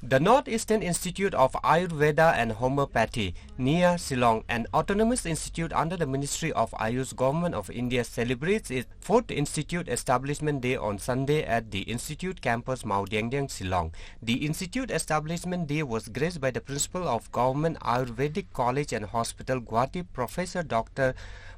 The Northeastern Institute of Ayurveda and Homeopathy, NEIAH Shillong, an autonomous institute under the Ministry of Ayush Government of India, celebrates its 4th Institute Establishment Day on Sunday at the Institute campus, Mount Dengdeng, Shillong. The Institute Establishment Day was graced by the Principal of Government Ayurvedic College and Hospital, Guwahati, Professor Dr.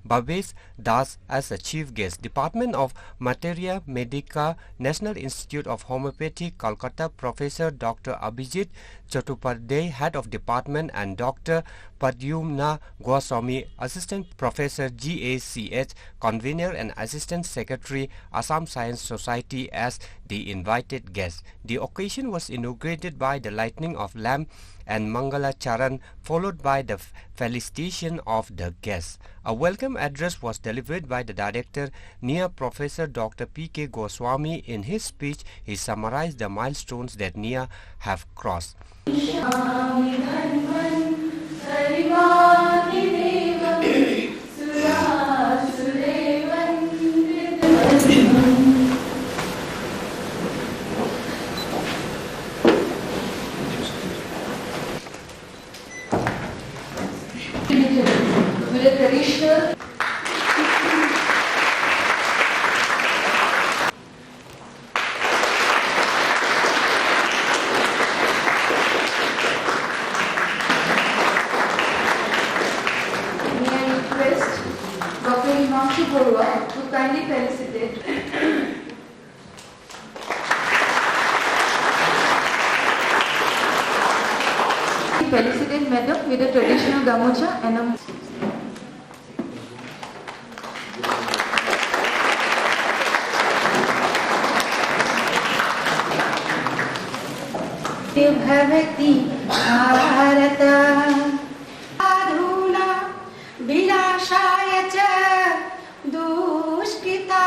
Bhavesh Das as a chief guest. Department of Materia Medica, National Institute of Homeopathy, Kolkata, Professor Dr. Abhijit Chattopadhyay, Head of Department, and Dr. Pradyumna Goswami, Assistant Professor GACH, Convener and Assistant Secretary, Assam Science Society, as the invited guests. The occasion was inaugurated by the lighting of lamp and Mangala Charan, followed by the felicitation of the guests. A welcome address was delivered by the director, NEIAH Professor Dr. P.K. Goswami. In his speech, he summarized the milestones that NEIAH have crossed. With a traditional may I request Dr. Himanshu Barua to kindly felicitate Madam with a traditional gamucha and a Bhavati Bharata Adhuna Vilashaya cha Dushkita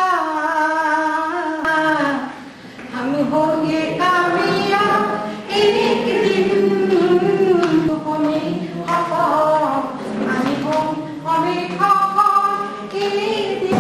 Hum honge kamiyab ek din hame hafa hame hafa ek din.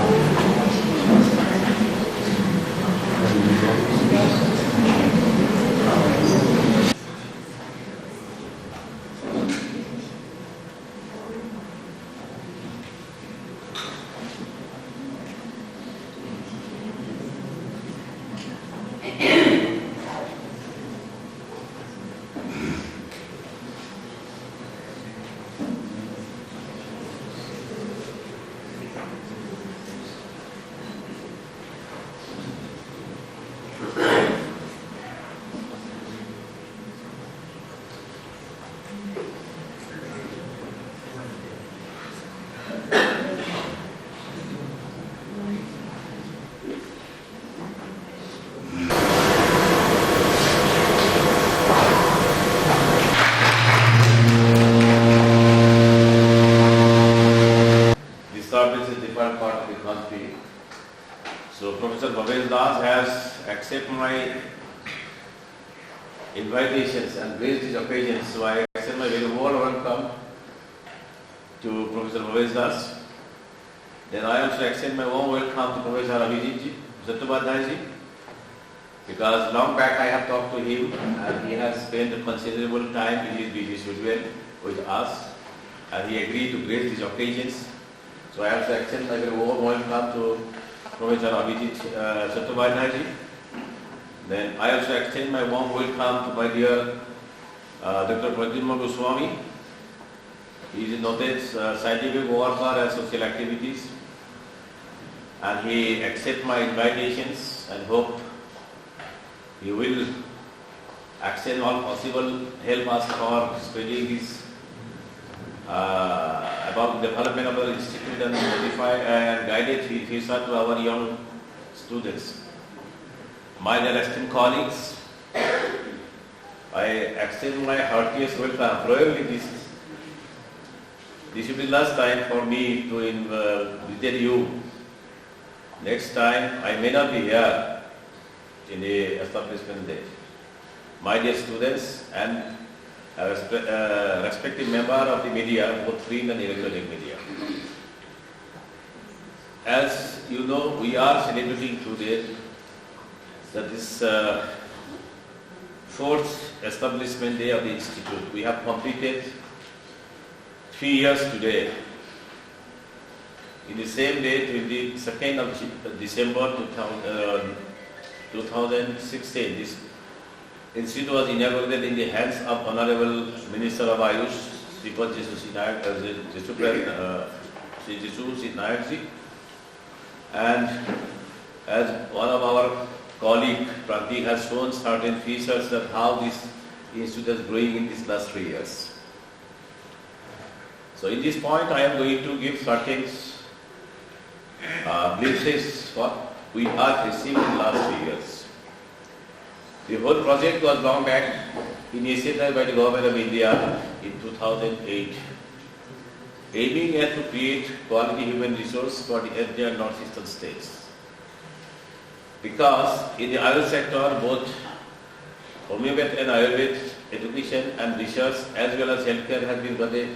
So Professor Bhavesh Das has accepted my invitations and graced these occasions. So I extend my very warm welcome to Professor Bhavesh Das. Then I also extend my warm welcome to Professor Abhijit Chattopadhyay, because long back I have talked to him and he has spent a considerable time in his busy schedule with us and he agreed to grace these occasions. So I also extend my very warm welcome to Professor Abhijit Chattopadhyay. Then I also extend my warm welcome to my dear Dr. Pradyumna Goswami. He is a noted scientific worker and social activities, and he accepts my invitations and hope he will extend all possible help us for spreading this about the development of the institute and modify and guided future to our young students. My dear esteemed colleagues, I extend my heartiest welcome. Probably this will be the last time for me to visit you. Next time I may not be here in the establishment day. My dear students and respective member of the media, both print and electronic media. As you know, we are celebrating today that is 4th establishment day of the institute. We have completed 3 years today. In the same day, 22nd of December 2016, this institute was inaugurated in the hands of Honorable Minister of Ayush, Sri Jesu Nayak ji, and as one of our colleague Pratik has shown certain features that how this institute is growing in these last 3 years. So in this point I am going to give certain glimpses what we have received in the last 3 years. The whole project was long back initiated by the Government of India in 2008, aiming at to create quality human resource for the entire northeastern states. Because in the Ayurveda sector, both homeopathy and Ayurveda education and research as well as healthcare has been got a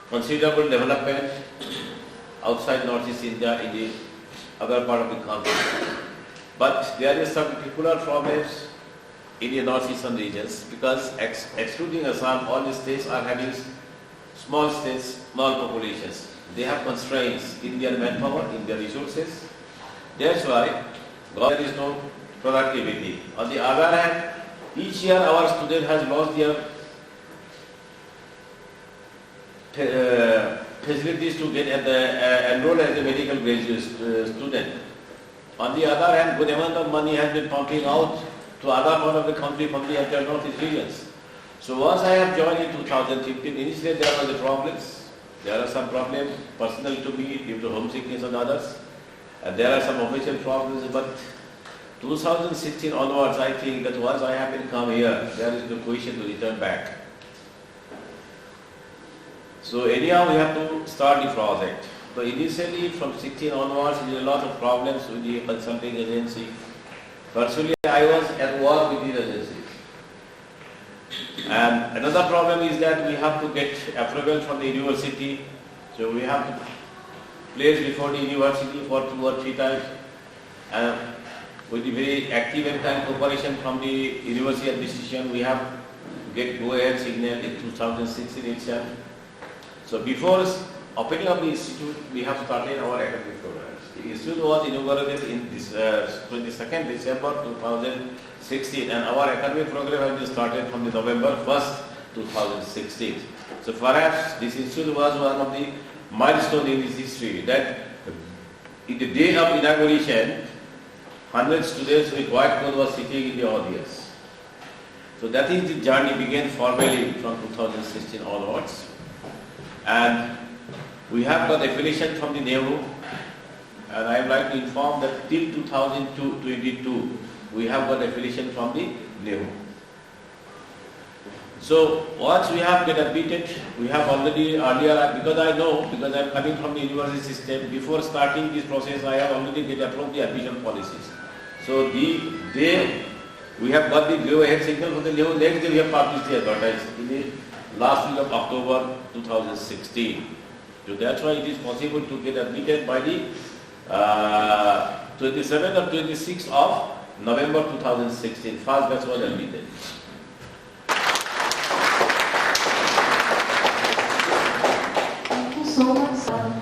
considerable development outside Northeast India in the other part of the country. But there is some particular problems in the northeastern regions because excluding Assam, all the states are having small states, small populations. They have constraints in their manpower, in their resources. That's why there is no productivity. On the other hand, each year our student has lost their facilities to get enrolled as a medical graduate student. On the other hand, good amount of money has been pumping out to other part of the country from the entire northeast regions. So once I have joined in 2015, initially there were the problems. There are some problems personal to me due to homesickness and others. And there are some official problems, but 2016 onwards, I think that once I have been come here, there is no question to return back. So anyhow, we have to start the project. So initially, from 16 onwards, there is a lot of problems with the consulting agency. Personally, I was at war with these agencies. And another problem is that we have to get approval from the university. So we have to place before the university for 2 or 3 times, and with the very active and kind cooperation from the university administration, we have get go-ahead signal in 2016 itself. So before opening of the institute, we have started our academic programs. The institute was inaugurated in this 22nd December 2016, and our academic program has been started from the November 1st, 2016. So perhaps this institute was one of the milestone in its history that in the day of inauguration, 100 students with white coat was sitting in the audience. So that is the journey began formally from 2016 onwards. And we have got affiliation from the NEIAH, and I would like to inform that till 2022 we have got affiliation from the NEIAH. So once we have get admitted, we have already earlier, because I know, because I am coming from the university system, before starting this process I have already get approved the admission policies. So the day we have got the go-ahead signal from the NEIAH, next day we have published the advertisement in the last week of October 2016. So that's why it is possible to get admitted by the 27th or 26th of November 2016. First batch was admitted. Thank you so much, sir.